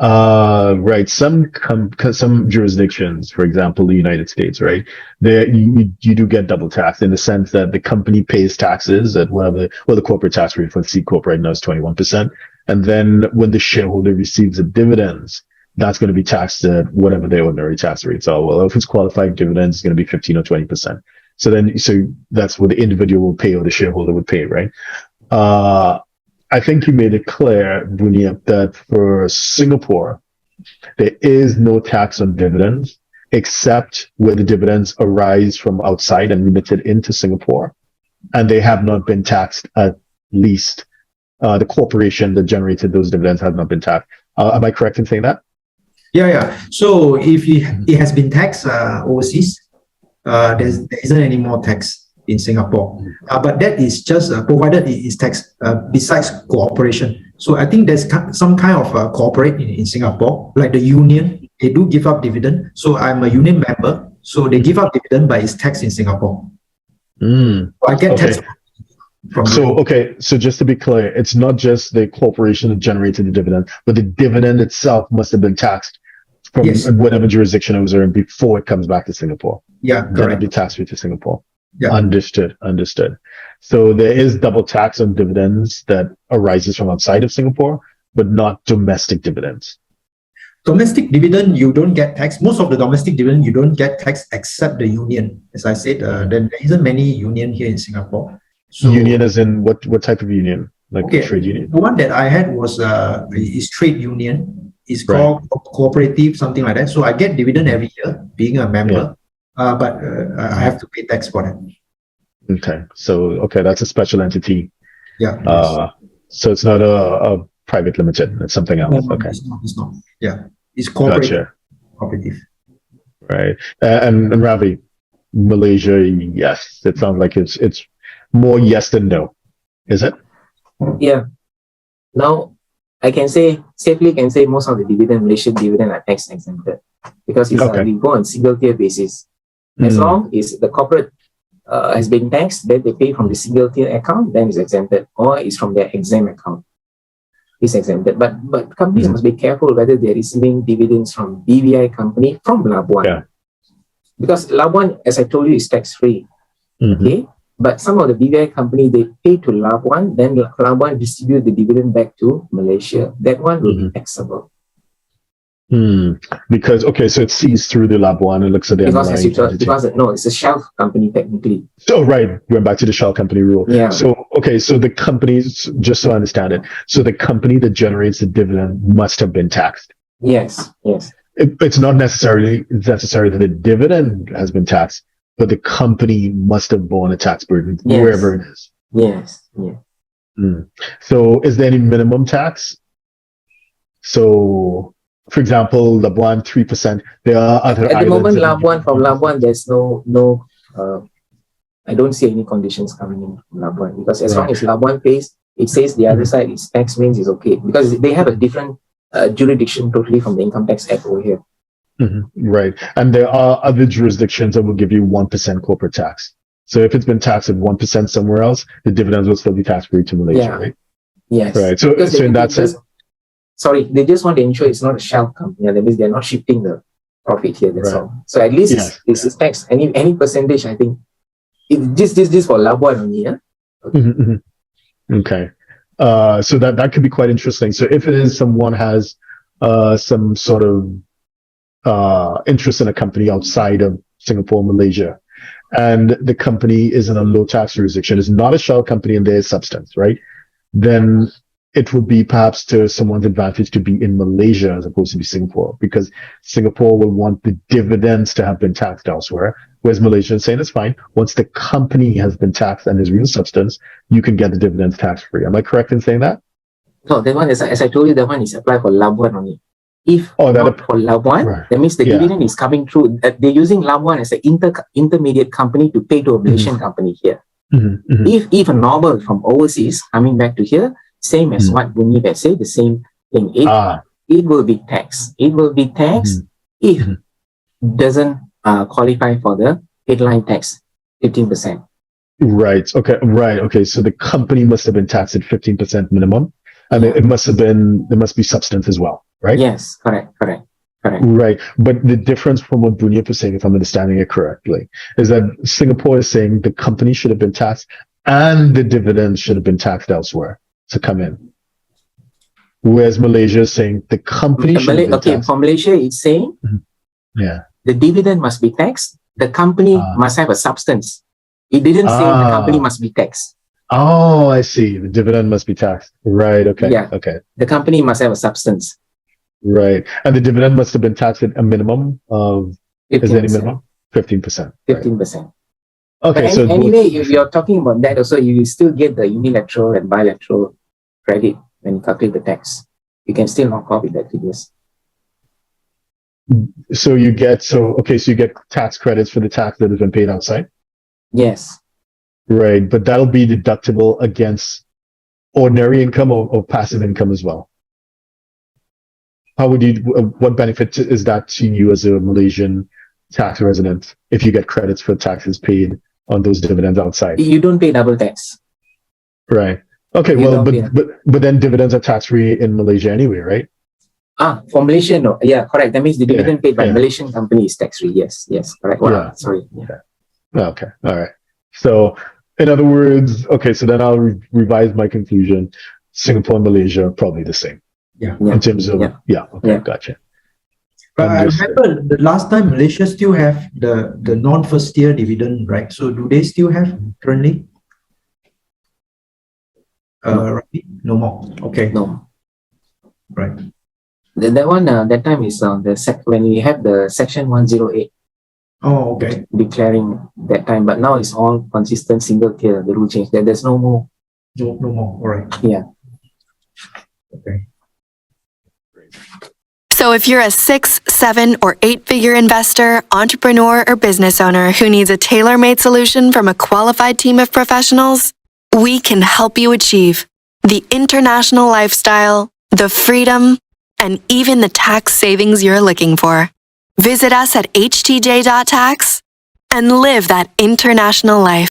Right. Some jurisdictions, for example, the United States, right? There, you do get double tax in the sense that the company pays taxes at whatever, well, the corporate tax rate for C corp right now is 21%. And then when the shareholder receives the dividends, that's going to be taxed at whatever the ordinary tax rates are. Well, if it's qualified dividends, it's going to be 15 or 20%. So that's what the individual will pay or the shareholder would pay, right? Uh, I think you made it clear, Bunyip, that for Singapore, there is no tax on dividends except where the dividends arise from outside and remitted into Singapore, and they have not been taxed at least. The corporation that generated those dividends has not been taxed. Am I correct in saying that? Yeah. So if it has been taxed overseas, there isn't any more tax in Singapore. But that is just provided it is tax besides cooperation. So I think there's some kind of cooperate in Singapore, like the union. They do give up dividend. So I'm a union member. So they give up dividend, but it's taxed in Singapore. So I get tax. So just to be clear, it's not just the corporation that generated the dividend, but the dividend itself must have been taxed from whatever jurisdiction it was in before it comes back to Singapore. Yeah, then correct. it'll be tax free to Singapore. Yeah. Understood. So there is double tax on dividends that arises from outside of Singapore, but not domestic dividends. Domestic dividend, you don't get tax. Most of the domestic dividend, you don't get tax except the union. As I said, then there isn't many union here in Singapore. So, union as in what type of union? Like trade union? The one that I had was is trade union. It's called cooperative, something like that. So I get dividend every year, being a member, but I have to pay tax for that. Okay, so that's a special entity. Yeah. So it's not a private limited. It's something else. No, okay. It's not. Yeah. It's cooperative. Gotcha. Cooperative. Right. And Ravi, Malaysia, yes. It sounds like it's more yes than no. Is it? Yeah. Now I can safely say most of the Malaysian dividend are tax exempted because we go on single tier basis. As long as the corporate has been taxed, then they pay from the single tier account, then it's exempted, or it's from their exempt account. It's exempted. But companies must be careful whether they're receiving dividends from BVI company from Labuan. Yeah. Because Labuan, as I told you, is tax free. Okay. But some of the BVI company, they pay to Labuan, then Labuan distribute the dividend back to Malaysia. That one will be taxable. Because, so it sees through the Labuan and looks at the it's a shell company technically. So, right. We're back to the shell company rule. Yeah. So, so the companies, just so I understand it, so the company that generates the dividend must have been taxed. Yes. It's not necessary that the dividend has been taxed, but the company must have borne a tax burden wherever it is. Yes. So is there any minimum tax? So, for example, Labuan 3%. There are other at the moment, from Labuan, there's no I don't see any conditions coming in from Labuan because as long as Labuan pays, it says the other side is tax means is okay because they have a different jurisdiction totally from the Income Tax Act over here. Right. And there are other jurisdictions that will give you 1% corporate tax. So if it's been taxed at 1% somewhere else, the dividends will still be tax free to Malaysia, right? Yes. Right. So in that sense. Sorry, they just want to ensure it's not a shell company. That means they're not shifting the profit here, that's all. So at least this is tax. Any percentage, I think. This for Labuan only, yeah? Okay. So that could be quite interesting. So if it is someone has some sort of interest in a company outside of Singapore, Malaysia, and the company is in a low tax jurisdiction, is not a shell company in their substance, right? Then it would be perhaps to someone's advantage to be in Malaysia as opposed to be Singapore, because Singapore will want the dividends to have been taxed elsewhere, whereas Malaysia is saying it's fine. Once the company has been taxed and is real substance, you can get the dividends tax free. Am I correct in saying that? No, that one is, as I told you, that one is applied for Labuan only. If not for Labuan, that means the dividend is coming through. They're using Labuan as an intermediate company to pay to a Malaysian company here. If a normal from overseas coming back to here, same as what Bunyi has said, the same thing. It will be taxed. It will be taxed if doesn't qualify for the headline tax, 15%. Right. Okay. So the company must have been taxed at 15% minimum. And it must have been, there must be substance as well, right? Yes, correct. Right. But the difference from what Bunyip is saying, if I'm understanding it correctly, is that Singapore is saying the company should have been taxed and the dividends should have been taxed elsewhere to come in. Whereas Malaysia is saying the company should have been taxed. For Malaysia, it's saying Yeah. the dividend must be taxed. The company must have a substance. It didn't say the company must be taxed. Oh, I see. The dividend must be taxed. Right. Okay. Yeah. Okay. The company must have a substance. Right. And the dividend must have been taxed at a minimum of, 15%. is there any minimum? 15%. 15%. Okay. But anyway, if you're talking about that also, you will still get the unilateral and bilateral credit when you calculate the tax. You can still knock off with that figures. So you get, so you get tax credits for the tax that has been paid outside? Yes. Right. But that'll be deductible against ordinary income or passive income as well. How would you, what benefit is that to you as a Malaysian tax resident if you get credits for taxes paid on those dividends outside? You don't pay double tax. Right. Okay. Well, but then dividends are tax free in Malaysia anyway, right? For Malaysia, no. Yeah, correct. That means the dividend paid by Malaysian company is tax free. Yes, correct. Wow, sorry. Yeah. Okay. All right. So, in other words, okay, so then I'll revise my conclusion. Singapore and Malaysia are probably the same. Yeah. In terms of, gotcha. But I remember the last time Malaysia still have the non-first tier dividend, right? So do they still have currently? Right? No more. Okay. No. Right. That one, that time is when we have the section 108. Oh, okay. Declaring that time, but now it's all consistent single tier. The rule change. There's no more. No more. All right. Yeah. Okay. So if you're a 6, 7, or 8-figure investor, entrepreneur, or business owner who needs a tailor-made solution from a qualified team of professionals, we can help you achieve the international lifestyle, the freedom, and even the tax savings you're looking for. Visit us at htj.tax and live that international life.